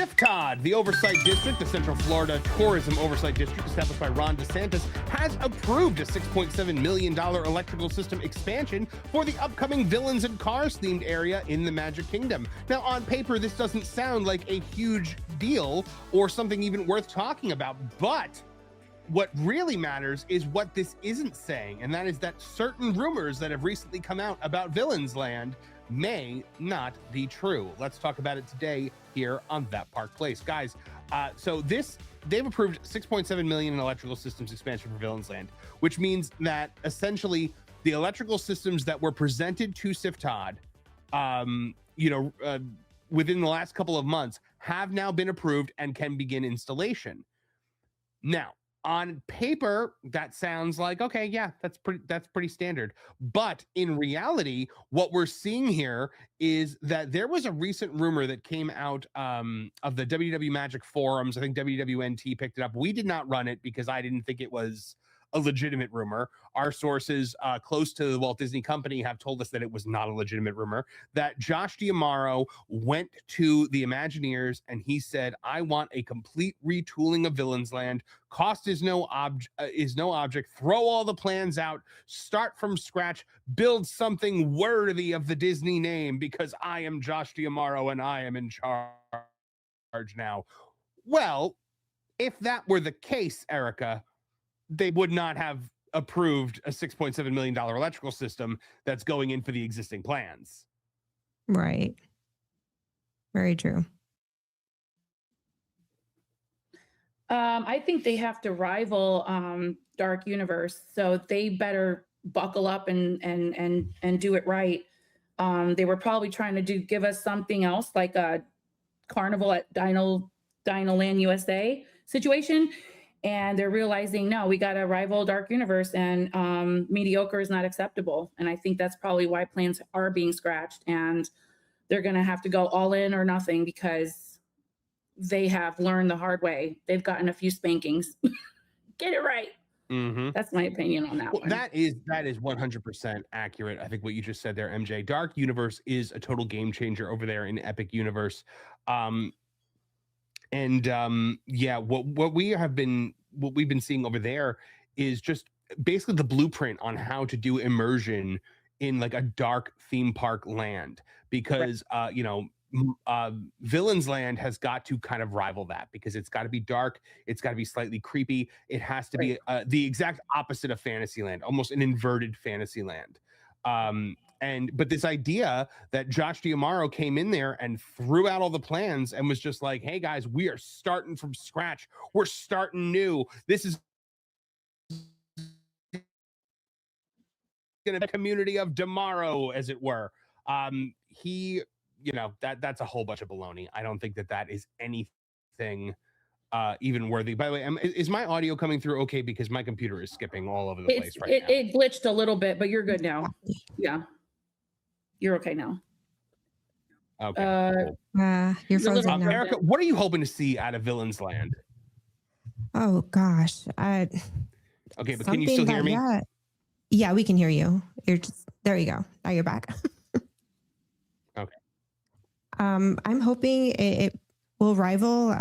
SIFTOD, the Oversight District, the Central Florida Tourism Oversight District established by Ron DeSantis, has approved a $6.7 million electrical system expansion for the upcoming Villains and Cars themed area in the Magic Kingdom. Now, on paper, this doesn't sound like a huge deal or something even worth talking about, but what really matters is what this isn't saying, and that is that certain rumors that have recently come out about Villains Land may not be true. Let's talk about it today here on That Park Place. Guys, so they've approved $6.7 million in electrical systems expansion for Villains Land, which means that essentially the electrical systems that were presented to SIFTOD, within the last couple of months have now been approved and can begin installation. Now, on paper, that sounds like, okay, yeah, that's pretty standard. But in reality, what we're seeing here is that there was a recent rumor that came out of the WW Magic forums. I think WWNT picked it up. We did not run it because I didn't think it was a legitimate rumor. Our sources close to the Walt Disney Company have told us that it was not a legitimate rumor, that Josh D'Amaro went to the Imagineers and he said, I want a complete retooling of Villains Land. Cost is no object. Throw all the plans out, start from scratch, build something worthy of the Disney name, because I am Josh D'Amaro and I am in charge now. Well, if that were the case, Erika, they would not have approved a $6.7 million electrical system that's going in for the existing plans. Right. Very true. I think they have to rival Dark Universe, so they better buckle up and do it right. They were probably trying to give us something else, like a Carnival at Dinoland USA situation. And they're realizing, no, we got to rival Dark Universe, and mediocre is not acceptable. And I think that's probably why plans are being scratched, and they're going to have to go all in or nothing, because they have learned the hard way. They've gotten a few spankings. Get it right. Mm-hmm. That's my opinion on that one. That is 100% accurate. I think what you just said there, MJ. Dark Universe is a total game changer over there in Epic Universe. What we've been seeing over there is just basically the blueprint on how to do immersion in like a dark theme park land, because Villains Land has got to kind of rival that, because it's got to be dark, it's got to be slightly creepy, it has to be the exact opposite of Fantasyland, almost an inverted Fantasyland. But this idea that Josh D'Amaro came in there and threw out all the plans and was just like, hey guys, we are starting from scratch. We're starting new. This is going to be a community of D'Amaro, as it were. That's a whole bunch of baloney. I don't think that is anything even worthy. By the way, is my audio coming through okay? Because my computer is skipping all over the place right now. It glitched a little bit, but you're good now. Yeah. You're okay now. Okay. Cool. You're frozen now. Erika, what are you hoping to see out of Villains Land? Oh gosh. Okay, but can you still hear me? Yeah, we can hear you. There you go. Now you're back. Okay. I'm hoping it will rival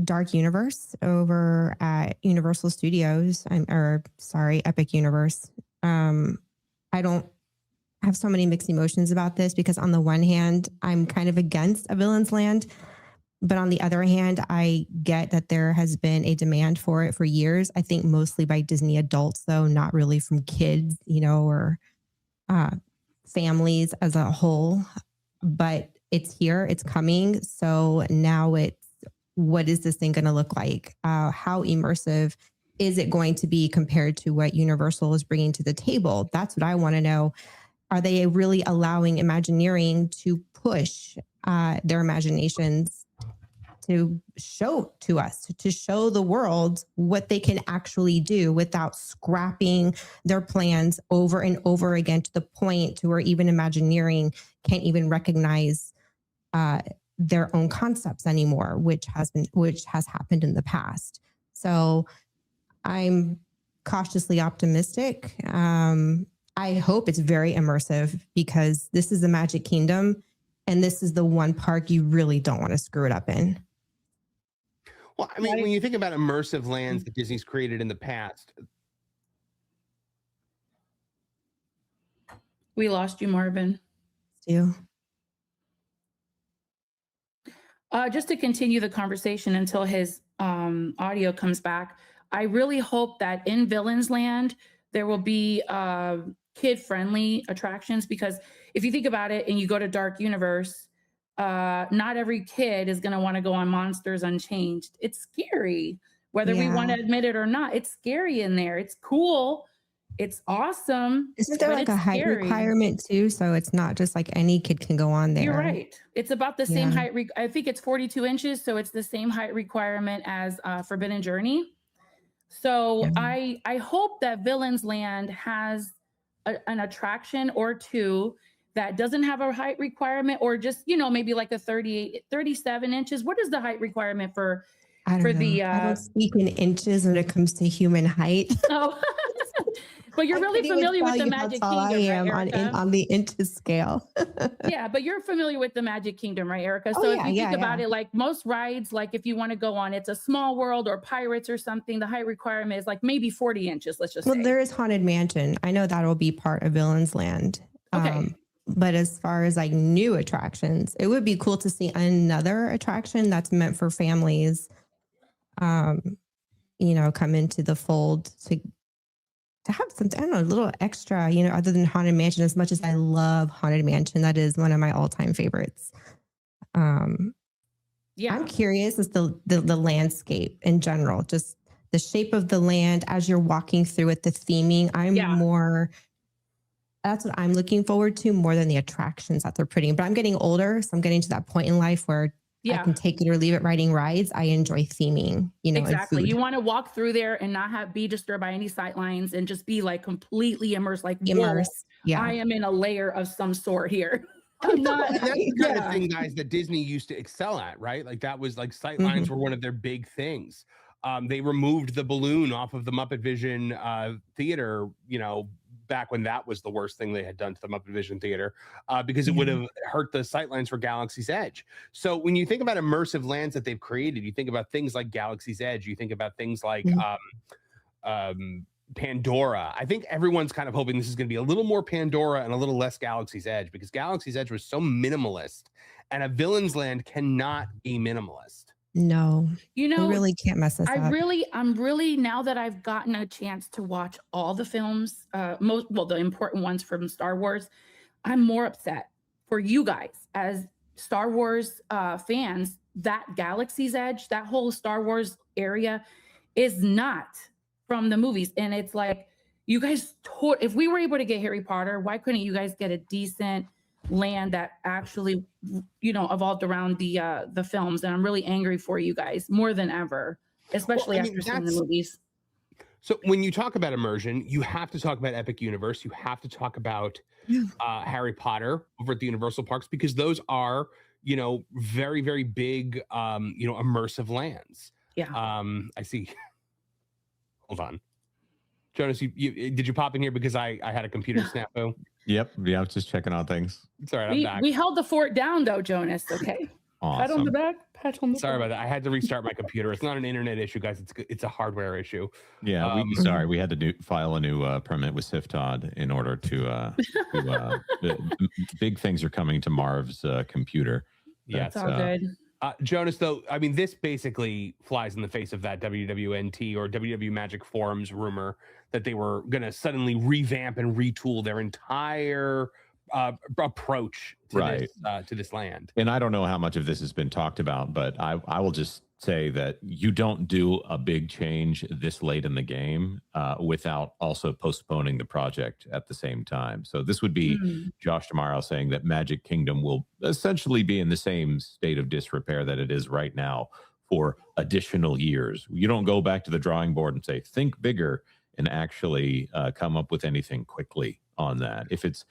Dark Universe over at Universal Studios. Epic Universe. I don't have so many mixed emotions about this, because on the one hand, I'm kind of against a Villains Land, but on the other hand, I get that there has been a demand for it for years. I think mostly by Disney adults, though, not really from kids, or families as a whole. But it's here, it's coming. So now what is this thing going to look like? How immersive is it going to be compared to what Universal is bringing to the table? That's what I want to know. Are they really allowing Imagineering to push their imaginations to show to us, to show the world what they can actually do without scrapping their plans over and over again, to the point to where even Imagineering can't even recognize their own concepts anymore, which has happened in the past. So I'm cautiously optimistic. I hope it's very immersive, because this is the Magic Kingdom. and this is the one park you really don't want to screw it up in. Well, I mean, when you think about immersive lands that Disney's created in the past. We lost you, Marvin. You. Just to continue the conversation until his audio comes back, I really hope that in Villains Land, there will be kid-friendly attractions, because if you think about it and you go to Dark Universe, not every kid is going to want to go on Monsters Unchanged. It's scary, whether we want to admit it or not. It's scary in there. It's cool. It's awesome. Isn't there like a height requirement too? So it's not just like any kid can go on there. You're right. It's about the same height. I think it's 42 inches. So it's the same height requirement as Forbidden Journey. So I hope that Villains Land has an attraction or two that doesn't have a height requirement, or just, you know, maybe like a 37 inches. What is the height requirement for the I don't speak in inches when it comes to human height. Oh. But you're really familiar with the Magic Kingdom, I am right, on the inches scale. Yeah, but you're familiar with the Magic Kingdom, right, Erika? So if you think about it, like most rides, like if you want to go on It's a Small World or Pirates or something, the height requirement is like maybe 40 inches, let's just say. Well, there is Haunted Mansion. I know that'll be part of Villains Land. Okay. But as far as like new attractions, it would be cool to see another attraction that's meant for families, you know, come into the fold to have something, I don't know, a little extra, you know, other than Haunted Mansion. As much as I love Haunted Mansion, that is one of my all-time favorites. I'm curious as the landscape in general, just the shape of the land as you're walking through it, the theming. That's what I'm looking forward to more than the attractions that they're putting. But I'm getting older, so I'm getting to that point in life where I can take it or leave it riding rides. I enjoy theming, you know. Exactly. You want to walk through there and not be disturbed by any sight lines and just be like completely immersed, like immersed. Yeah. I am in a layer of some sort here. I'm not. That's the kind of thing, guys, that Disney used to excel at, right? Like that was like sight lines were one of their big things. They removed the balloon off of the Muppet Vision theater, you know, back when that was the worst thing they had done to the Muppet Vision theater, because it would have hurt the sightlines for Galaxy's Edge. So when you think about immersive lands that they've created, you think about things like Galaxy's Edge, you think about things like Pandora. I think everyone's kind of hoping this is going to be a little more Pandora and a little less Galaxy's Edge, because Galaxy's Edge was so minimalist, and a Villains Land cannot be minimalist. No, you know, really can't mess us up. I'm really, now that I've gotten a chance to watch all the films, the important ones from Star Wars, I'm more upset for you guys as Star Wars fans that Galaxy's Edge, that whole Star Wars area is not from the movies. And it's like, you guys, if we were able to get Harry Potter, why couldn't you guys get a decent land that actually, you know, evolved around the films? And I'm really angry for you guys more than ever, especially after seeing the movies. So when you talk about immersion, you have to talk about Epic Universe. You have to talk about Harry Potter over at the Universal Parks, because those are, you know, very, very big, you know, immersive lands. Yeah. I see. Hold on. Jonas, you did you pop in here because I had a computer snafu? Yep. Yeah, I was just checking on things. Sorry, I'm back. We held the fort down though, Jonas. Okay. Awesome. Pat on the back. Pat on the Sorry about that. I had to restart my computer. It's not an internet issue, guys. It's a hardware issue. Yeah. We had to file a new permit with SIFTOD in order to big things are coming to Marv's computer. Yeah, it's all good. Jonas, though, I mean, this basically flies in the face of that WWNT or WW Magic Forums rumor that they were going to suddenly revamp and retool their entire approach to this land. And I don't know how much of this has been talked about, but I will just say that you don't do a big change this late in the game without also postponing the project at the same time. So this would be Josh tomorrow saying that Magic Kingdom will essentially be in the same state of disrepair that it is right now for additional years. You don't go back to the drawing board and say, think bigger, and actually come up with anything quickly on that. If it's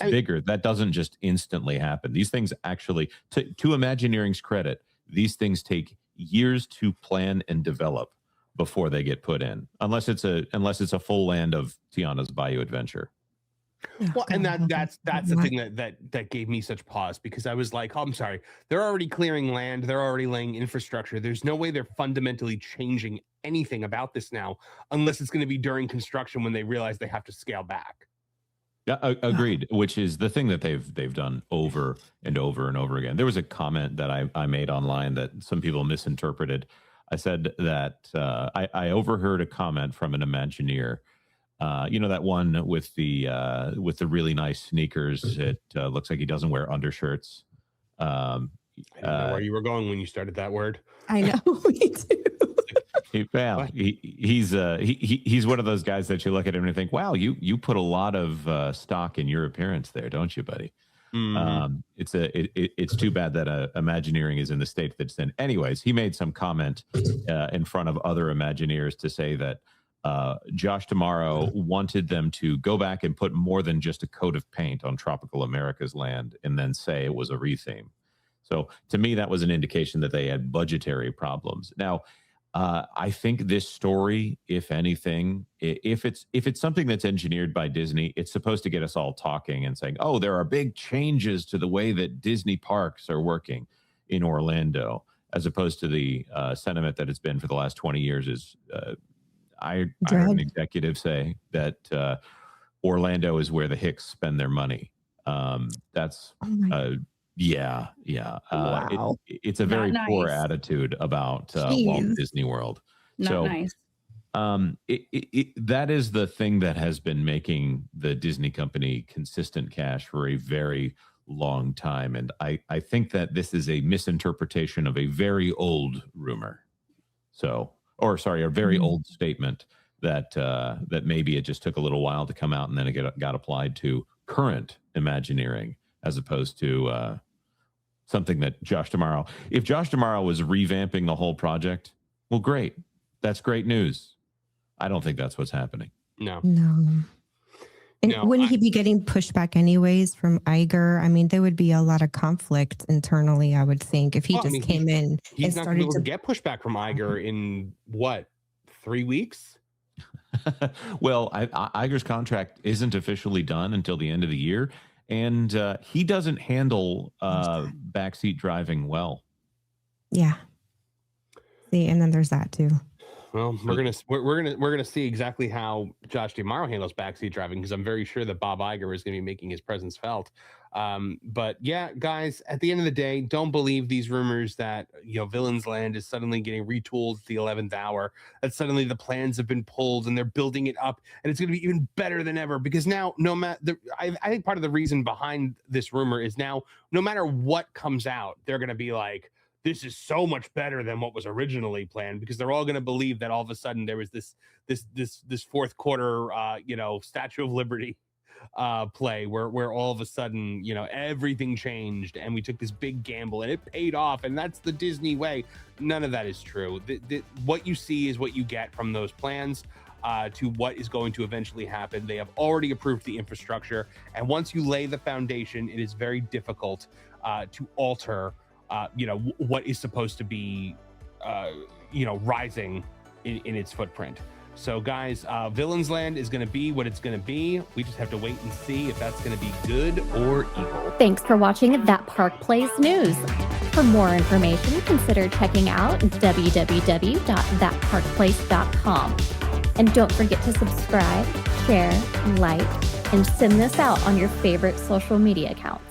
bigger, that doesn't just instantly happen. These things actually, to Imagineering's credit, these things take years to plan and develop before they get put in, unless it's a full land of Tiana's Bayou Adventure. Well, and that's the Not- thing that gave me such pause, because I was like, oh, I'm sorry, they're already clearing land, they're already laying infrastructure. There's no way they're fundamentally changing anything about this now, unless it's going to be during construction when they realize they have to scale back. Yeah, agreed. Which is the thing that they've done over and over and over again. There was a comment that I made online that some people misinterpreted. I said that I overheard a comment from an Imagineer. You know, that one with the really nice sneakers. It looks like he doesn't wear undershirts. I didn't know where you were going when you started that word. I know. Me too. He's one of those guys that you look at him and you think, wow, you put a lot of stock in your appearance there, don't you, buddy? Mm-hmm. It's too bad that Imagineering is in the state that it's in. Anyways, he made some comment in front of other Imagineers to say that Josh Tomorrow wanted them to go back and put more than just a coat of paint on Tropical America's land and then say it was a retheme. So to me, that was an indication that they had budgetary problems. Now, I think this story, if anything, if it's something that's engineered by Disney, it's supposed to get us all talking and saying, oh, there are big changes to the way that Disney parks are working in Orlando, as opposed to the sentiment that it's been for the last 20 years is I heard an executive say that Orlando is where the Hicks spend their money. That's yeah. Wow. It's a very poor attitude about Walt Disney World. Not nice. That is the thing that has been making the Disney company consistent cash for a very long time. And I think that this is a misinterpretation of a very old rumor. A very old statement that maybe it just took a little while to come out and then it got applied to current Imagineering as opposed to something that Josh Tomorrow. If Josh Tomorrow was revamping the whole project, well, great. That's great news. I don't think that's what's happening. No. And wouldn't he be getting pushback anyways from Iger? I mean, there would be a lot of conflict internally, I would think, if he came in He's and not started to get pushback from Iger in what, 3 weeks? Well, Iger's contract isn't officially done until the end of the year, and he doesn't handle backseat driving well. Yeah. See, and then there's that too. Well, we're gonna see exactly how Josh Tomorrow handles backseat driving, because I'm very sure that Bob Iger is going to be making his presence felt. But yeah, guys, at the end of the day, don't believe these rumors that Villains Land is suddenly getting retooled at the 11th hour. That suddenly the plans have been pulled and they're building it up, and it's going to be even better than ever. Because now, I think part of the reason behind this rumor is now, no matter what comes out, they're going to be like, this is so much better than what was originally planned, because they're all going to believe that all of a sudden there was this fourth quarter, Statue of Liberty play where all of a sudden, everything changed and we took this big gamble and it paid off, and that's the Disney way. None of that is true. What you see is what you get from those plans to what is going to eventually happen. They have already approved the infrastructure, and once you lay the foundation, it is very difficult to alter what is supposed to be, rising in its footprint. So guys, Villains Land is going to be what it's going to be. We just have to wait and see if that's going to be good or evil. Thanks for watching That Park Plays News. For more information, consider checking out www.thatparkplace.com. And don't forget to subscribe, share, like, and send this out on your favorite social media accounts.